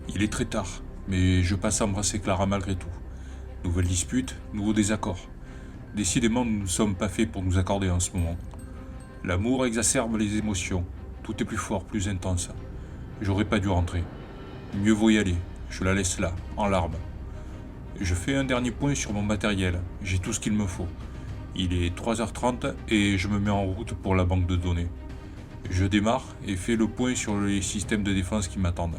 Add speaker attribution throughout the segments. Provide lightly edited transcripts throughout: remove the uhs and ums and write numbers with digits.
Speaker 1: Il est très tard, mais je passe à embrasser Clara malgré tout. Nouvelle dispute, nouveau désaccord. Décidément, nous ne sommes pas faits pour nous accorder en ce moment. L'amour exacerbe les émotions. Tout est plus fort, plus intense. J'aurais pas dû rentrer. Mieux vaut y aller. Je la laisse là, en larmes. Je fais un dernier point sur mon matériel. J'ai tout ce qu'il me faut. Il est 3h30 et je me mets en route pour la banque de données. Je démarre et fais le point sur les systèmes de défense qui m'attendent.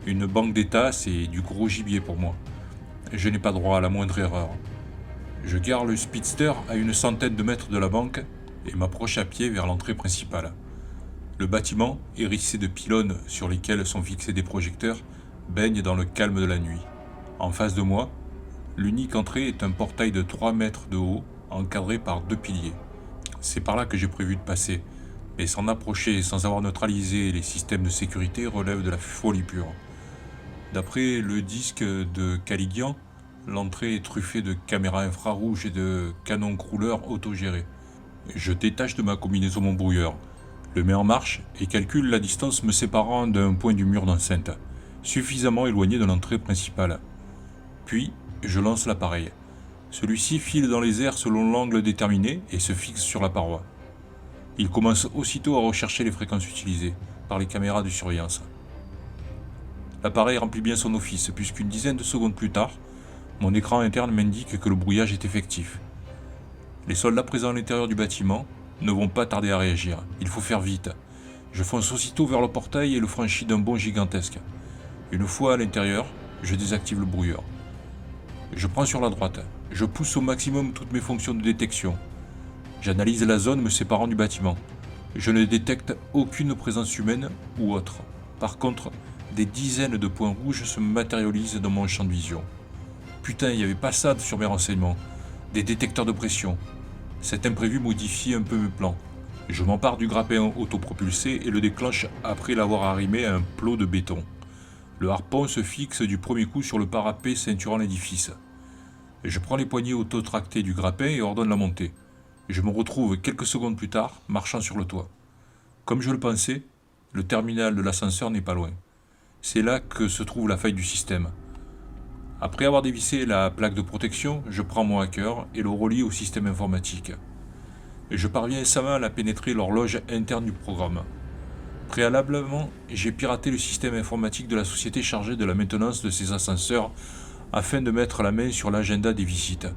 Speaker 1: Une banque d'État, c'est du gros gibier pour moi. Je n'ai pas droit à la moindre erreur. Je gare le speedster à une centaine de mètres de la banque et m'approche à pied vers l'entrée principale. Le bâtiment, hérissé de pylônes sur lesquels sont fixés des projecteurs, baigne dans le calme de la nuit. En face de moi, l'unique entrée est un portail de 3 mètres de haut, encadré par 2 piliers. C'est par là que j'ai prévu de passer, mais s'en approcher sans avoir neutralisé les systèmes de sécurité relève de la folie pure. D'après le disque de Caligian, l'entrée est truffée de caméras infrarouges et de canons crouleurs autogérés. Je détache de ma combinaison mon brouilleur, le mets en marche et calcule la distance me séparant d'un point du mur d'enceinte, suffisamment éloigné de l'entrée principale. Puis, je lance l'appareil. Celui-ci file dans les airs selon l'angle déterminé et se fixe sur la paroi. Il commence aussitôt à rechercher les fréquences utilisées par les caméras de surveillance. L'appareil remplit bien son office, puisqu'une dizaine de secondes plus tard, mon écran interne m'indique que le brouillage est effectif. Les soldats présents à l'intérieur du bâtiment ne vont pas tarder à réagir. Il faut faire vite. Je fonce aussitôt vers le portail et le franchis d'un bond gigantesque. Une fois à l'intérieur, je désactive le brouilleur. Je prends sur la droite. Je pousse au maximum toutes mes fonctions de détection. J'analyse la zone me séparant du bâtiment. Je ne détecte aucune présence humaine ou autre. Par contre, des dizaines de points rouges se matérialisent dans mon champ de vision. Putain, il n'y avait pas ça sur mes renseignements. Des détecteurs de pression. Cet imprévu modifie un peu mes plans. Je m'empare du grappin autopropulsé et le déclenche après l'avoir arrimé à un plot de béton. Le harpon se fixe du premier coup sur le parapet ceinturant l'édifice. Je prends les poignées autotractées du grappin et ordonne la montée. Je me retrouve quelques secondes plus tard, marchant sur le toit. Comme je le pensais, le terminal de l'ascenseur n'est pas loin. C'est là que se trouve la faille du système. Après avoir dévissé la plaque de protection, je prends mon hacker et le relie au système informatique. Je parviens aisément à pénétrer l'horloge interne du programme. Préalablement, j'ai piraté le système informatique de la société chargée de la maintenance de ces ascenseurs afin de mettre la main sur l'agenda des visites.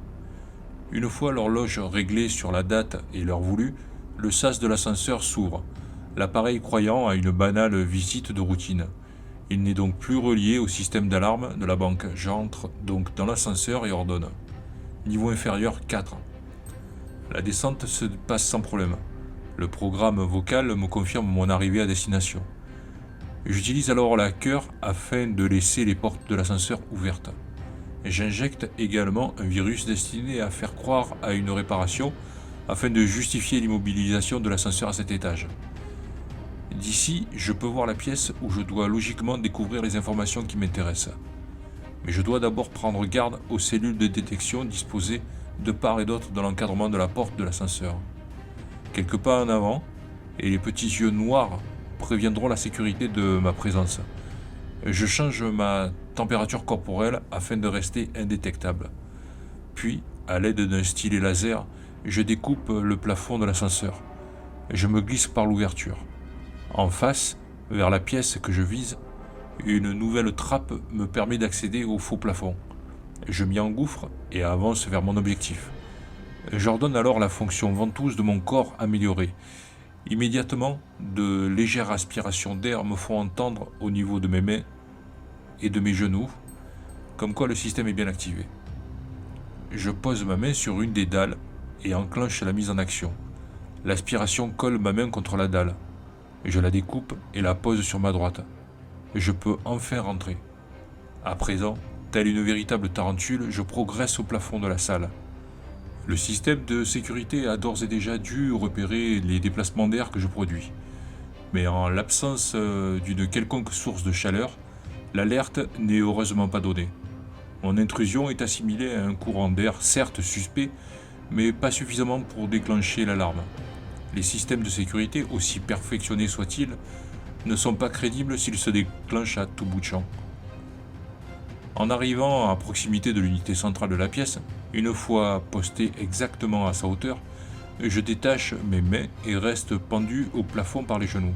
Speaker 1: Une fois l'horloge réglée sur la date et l'heure voulue, le sas de l'ascenseur s'ouvre, l'appareil croyant à une banale visite de routine. Il n'est donc plus relié au système d'alarme de la banque. J'entre donc dans l'ascenseur et ordonne. Niveau inférieur 4. La descente se passe sans problème. Le programme vocal me confirme mon arrivée à destination. J'utilise alors le hacker afin de laisser les portes de l'ascenseur ouvertes. J'injecte également un virus destiné à faire croire à une réparation afin de justifier l'immobilisation de l'ascenseur à cet étage. D'ici, je peux voir la pièce où je dois logiquement découvrir les informations qui m'intéressent. Mais je dois d'abord prendre garde aux cellules de détection disposées de part et d'autre dans l'encadrement de la porte de l'ascenseur. Quelques pas en avant, et les petits yeux noirs préviendront la sécurité de ma présence. Je change ma température corporelle afin de rester indétectable. Puis, à l'aide d'un stylet laser, je découpe le plafond de l'ascenseur. Je me glisse par l'ouverture. En face, vers la pièce que je vise, une nouvelle trappe me permet d'accéder au faux plafond. Je m'y engouffre et avance vers mon objectif. J'ordonne alors la fonction ventouse de mon corps améliorée. Immédiatement, de légères aspirations d'air me font entendre au niveau de mes mains et de mes genoux, comme quoi le système est bien activé. Je pose ma main sur une des dalles et enclenche la mise en action. L'aspiration colle ma main contre la dalle. Je la découpe et la pose sur ma droite. Je peux enfin rentrer. À présent, telle une véritable tarentule, je progresse au plafond de la salle. Le système de sécurité a d'ores et déjà dû repérer les déplacements d'air que je produis. Mais en l'absence d'une quelconque source de chaleur, l'alerte n'est heureusement pas donnée. Mon intrusion est assimilée à un courant d'air certes suspect, mais pas suffisamment pour déclencher l'alarme. Les systèmes de sécurité, aussi perfectionnés soient-ils, ne sont pas crédibles s'ils se déclenchent à tout bout de champ. En arrivant à proximité de l'unité centrale de la pièce, une fois posté exactement à sa hauteur, je détache mes mains et reste pendu au plafond par les genoux.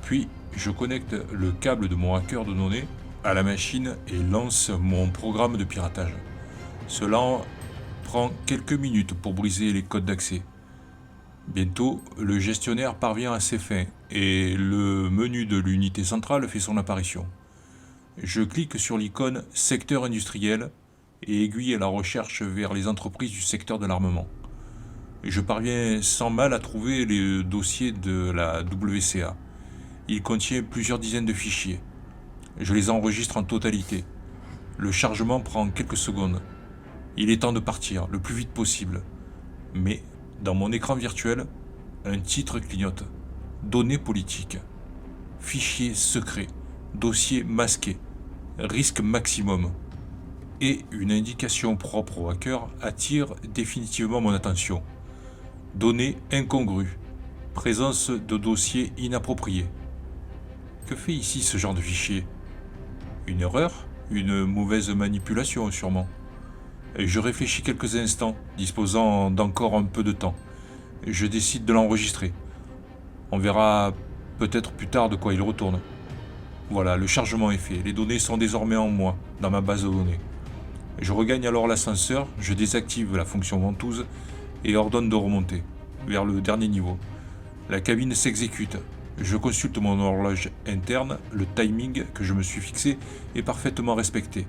Speaker 1: Puis, je connecte le câble de mon hacker de données à la machine et lance mon programme de piratage. Cela prend quelques minutes pour briser les codes d'accès. Bientôt, le gestionnaire parvient à ses fins et le menu de l'unité centrale fait son apparition. Je clique sur l'icône secteur industriel et aiguille la recherche vers les entreprises du secteur de l'armement. Je parviens sans mal à trouver le dossier de la WCA. Il contient plusieurs dizaines de fichiers. Je les enregistre en totalité. Le chargement prend quelques secondes. Il est temps de partir le plus vite possible. Mais, dans mon écran virtuel, un titre clignote. Données politiques. Fichiers secrets. Dossier masqué. Risque maximum. Et une indication propre au hacker attire définitivement mon attention. Données incongrues. Présence de dossiers inappropriés. Que fait ici ce genre de fichier? Une erreur? Une mauvaise manipulation sûrement. Et je réfléchis quelques instants, disposant d'encore un peu de temps. Et je décide de l'enregistrer. On verra peut-être plus tard de quoi il retourne. Voilà, le chargement est fait. Les données sont désormais en moi, dans ma base de données. Je regagne alors l'ascenseur, je désactive la fonction ventouse et ordonne de remonter, vers le dernier niveau. La cabine s'exécute. Je consulte mon horloge interne, le timing que je me suis fixé est parfaitement respecté.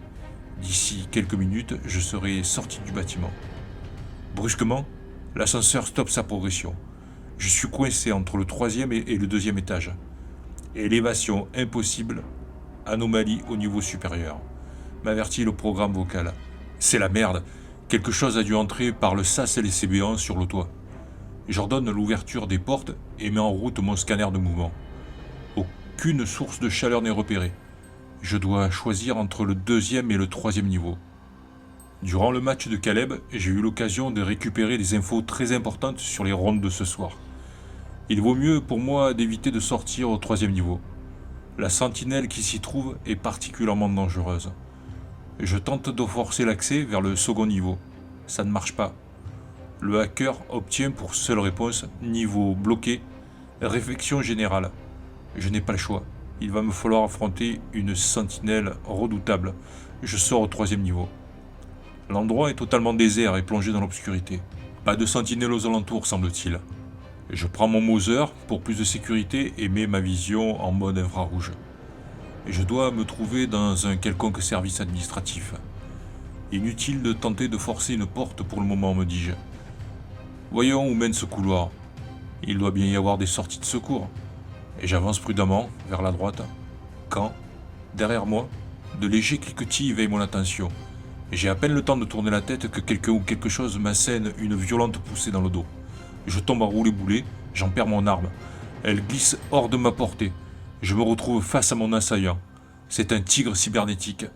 Speaker 1: D'ici quelques minutes, je serai sorti du bâtiment. Brusquement, l'ascenseur stoppe sa progression. Je suis coincé entre le troisième et le deuxième étage. Élévation impossible, anomalie au niveau supérieur. M'avertit le programme vocal. C'est la merde, quelque chose a dû entrer par le sas LCB1 sur le toit. J'ordonne l'ouverture des portes et mets en route mon scanner de mouvement. Aucune source de chaleur n'est repérée. Je dois choisir entre le deuxième et le troisième niveau. Durant le match de Caleb, j'ai eu l'occasion de récupérer des infos très importantes sur les rondes de ce soir. Il vaut mieux pour moi d'éviter de sortir au troisième niveau. La sentinelle qui s'y trouve est particulièrement dangereuse. Je tente de forcer l'accès vers le second niveau. Ça ne marche pas. Le hacker obtient pour seule réponse niveau bloqué, réflexion générale. Je n'ai pas le choix. Il va me falloir affronter une sentinelle redoutable. Je sors au troisième niveau. L'endroit est totalement désert et plongé dans l'obscurité. Pas de sentinelle aux alentours, semble-t-il. Je prends mon Mauser pour plus de sécurité et mets ma vision en mode infrarouge. Je dois me trouver dans un quelconque service administratif. Inutile de tenter de forcer une porte pour le moment, me dis-je. Voyons où mène ce couloir. Il doit bien y avoir des sorties de secours. Et j'avance prudemment vers la droite, quand, derrière moi, de légers cliquetis éveillent mon attention. J'ai à peine le temps de tourner la tête que quelqu'un ou quelque chose m'assène une violente poussée dans le dos. Je tombe à rouler-boulet, j'en perds mon arme. Elle glisse hors de ma portée. Je me retrouve face à mon assaillant. C'est un tigre cybernétique.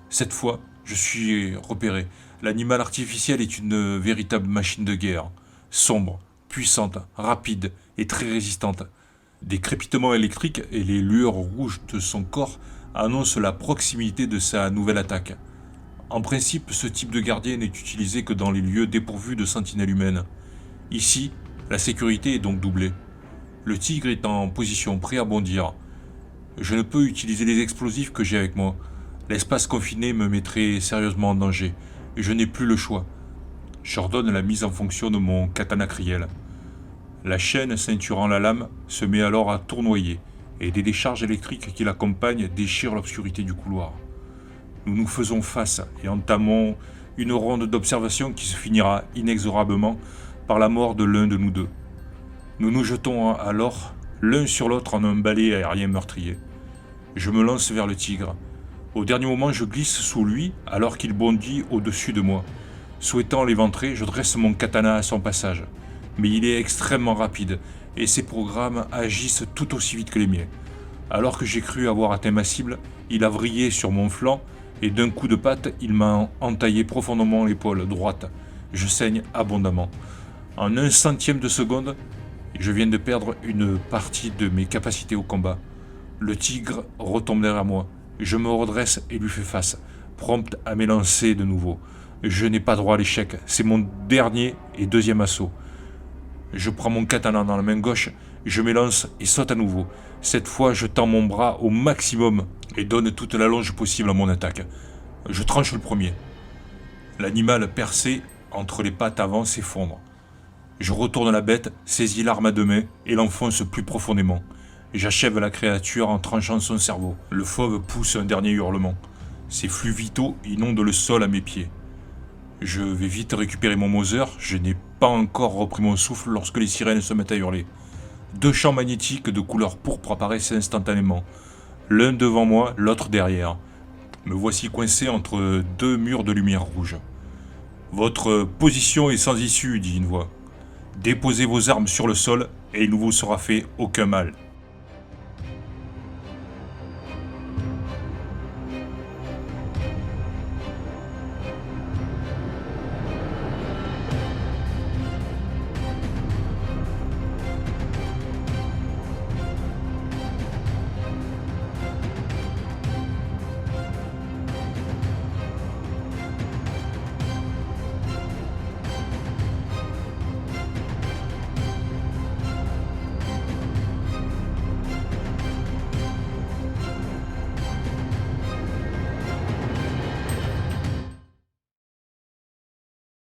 Speaker 1: Cette fois, je suis repéré. L'animal artificiel est une véritable machine de guerre. Sombre, puissante, rapide et très résistante. Des crépitements électriques et les lueurs rouges de son corps annoncent la proximité de sa nouvelle attaque. En principe, ce type de gardien n'est utilisé que dans les lieux dépourvus de sentinelles humaines. Ici, la sécurité est donc doublée. Le tigre est en position prêt à bondir. Je ne peux utiliser les explosifs que j'ai avec moi. L'espace confiné me mettrait sérieusement en danger, et je n'ai plus le choix. J'ordonne la mise en fonction de mon katana criel. La chaîne ceinturant la lame se met alors à tournoyer, et des décharges électriques qui l'accompagnent déchirent l'obscurité du couloir. Nous nous faisons face et entamons une ronde d'observation qui se finira inexorablement par la mort de l'un de nous deux. Nous nous jetons alors l'un sur l'autre en un balai aérien meurtrier. Je me lance vers le tigre. Au dernier moment, je glisse sous lui alors qu'il bondit au-dessus de moi. Souhaitant l'éventrer, je dresse mon katana à son passage. Mais il est extrêmement rapide et ses programmes agissent tout aussi vite que les miens. Alors que j'ai cru avoir atteint ma cible, il a vrillé sur mon flanc et d'un coup de patte, il m'a entaillé profondément l'épaule droite. Je saigne abondamment. En un centième de seconde, je viens de perdre une partie de mes capacités au combat. Le tigre retombe derrière moi. Je me redresse et lui fais face. prompt à m'élancer de nouveau. Je n'ai pas droit à l'échec, c'est mon dernier et deuxième assaut. Je prends mon katana dans la main gauche, je m'élance et saute à nouveau. Cette fois, je tends mon bras au maximum et donne toute la longe possible à mon attaque. Je tranche le premier. L'animal percé entre les pattes avant s'effondre. Je retourne la bête, saisis l'arme à deux mains et l'enfonce plus profondément. J'achève la créature en tranchant son cerveau. Le fauve pousse un dernier hurlement. Ses flux vitaux inondent le sol à mes pieds. Je vais vite récupérer mon Mauser, je n'ai pas encore repris mon souffle lorsque les sirènes se mettent à hurler. Deux champs magnétiques de couleur pourpre apparaissent instantanément. L'un devant moi, l'autre derrière. Me voici coincé entre deux murs de lumière rouge. Votre position est sans issue, dit une voix. Déposez vos armes sur le sol et il ne vous sera fait aucun mal.